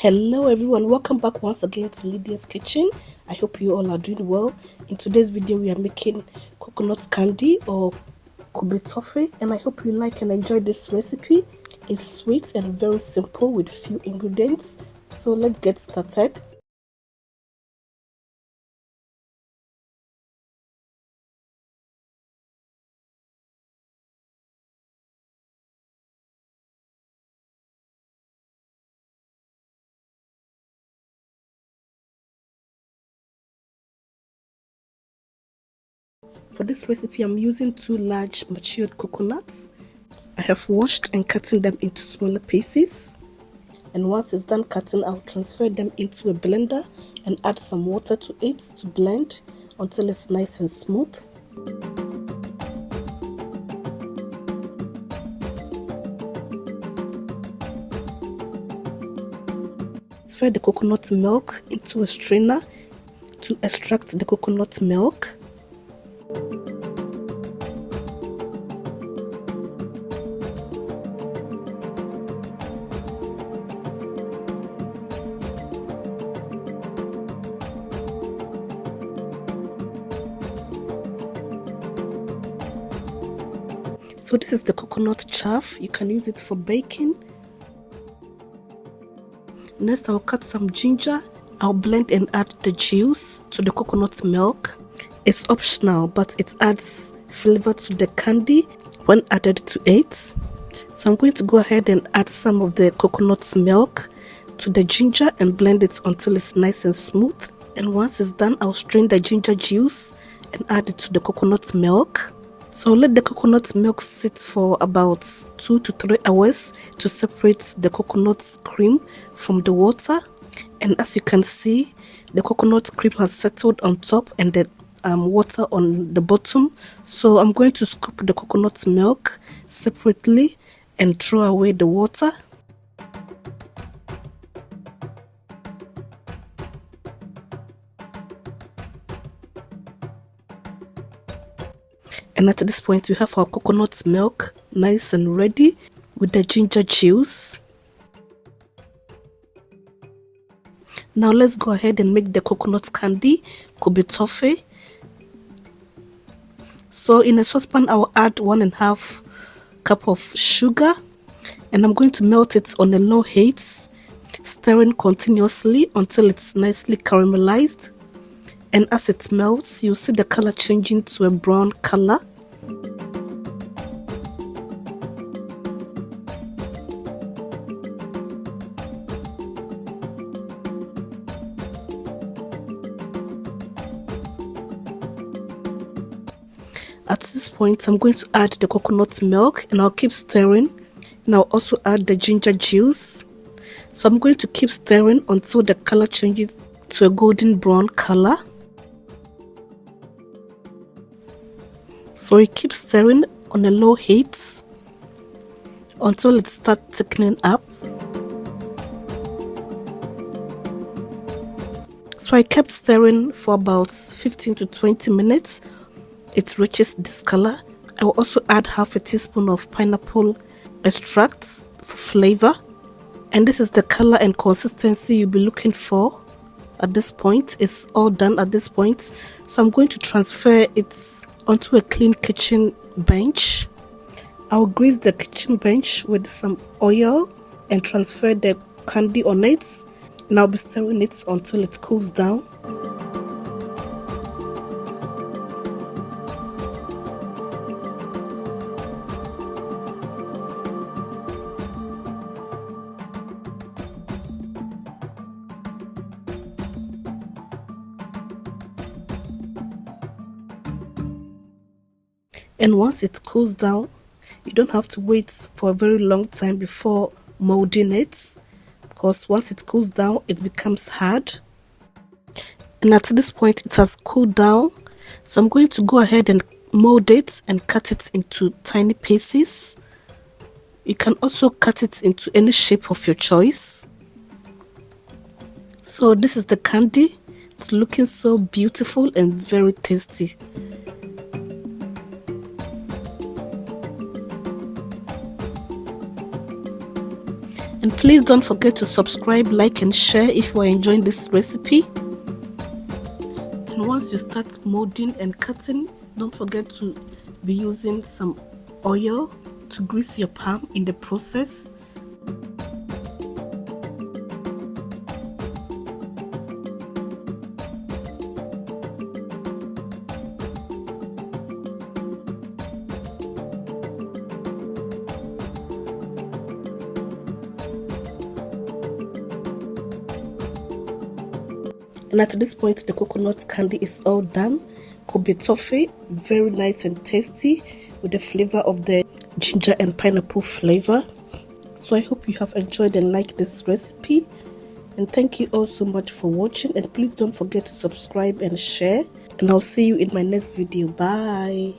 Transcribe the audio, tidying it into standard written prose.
Hello everyone, welcome back once again to Lydia's Kitchen. I hope you all are doing well. In today's video we are making coconut candy or Kube Toffee, and I hope you like and enjoy this recipe. It's sweet and very simple with few ingredients, so let's get started. For this recipe I'm using 2 large matured coconuts. I have washed and cutting them into smaller pieces, and once it's done cutting, I'll transfer them into a blender and add some water to it to blend until it's nice and smooth. Transfer the coconut milk into a strainer to extract the coconut milk. So this is the coconut chaff. You can use it for baking. Next, I'll cut some ginger. I'll blend and add the juice to the coconut milk. It's optional, but it adds flavor to the candy when added to it. So I'm going to go ahead and add some of the coconut milk to the ginger and blend it until it's nice and smooth. And once it's done, I'll strain the ginger juice and add it to the coconut milk. So let the coconut milk sit for about 2 to 3 hours to separate the coconut cream from the water. And as you can see, the coconut cream has settled on top and the water on the bottom. So I'm going to scoop the coconut milk separately and throw away the water. And at this point, we have our coconut milk nice and ready with the ginger juice. Now let's go ahead and make the coconut candy, Kube Toffee. So in a saucepan, I will add 1.5 cup of sugar, and I'm going to melt it on a low heat, stirring continuously until it's nicely caramelized. And as it melts, you'll see the color changing to a brown color. At this point, I'm going to add the coconut milk and I'll keep stirring. And I'll also add the ginger juice. So I'm going to keep stirring until the color changes to a golden brown color. So you keep stirring on a low heat until it starts thickening up. So I kept stirring for about 15 to 20 minutes. It reaches this color. I will also add half a teaspoon of pineapple extract for flavor. And this is the color and consistency you'll be looking for at this point. It's all done at this point. So I'm going to transfer it onto a clean kitchen bench. I'll grease the kitchen bench with some oil and transfer the candy on it. And I'll be stirring it until it cools down. And once it cools down, you don't have to wait for a very long time before molding it, because once it cools down, it becomes hard. And at this point, it has cooled down. So I'm going to go ahead and mold it and cut it into tiny pieces. You can also cut it into any shape of your choice. So this is the candy. It's looking so beautiful and very tasty. And And please don't forget to subscribe, like and share if you are enjoying this recipe. And once you start molding and cutting, don't forget to be using some oil to grease your palm in the process. And at this point, the coconut candy is all done. Kube toffee, very nice and tasty with the flavor of the ginger and pineapple flavor. So I hope you have enjoyed and liked this recipe. And thank you all so much for watching. And please don't forget to subscribe and share. And I'll see you in my next video. Bye.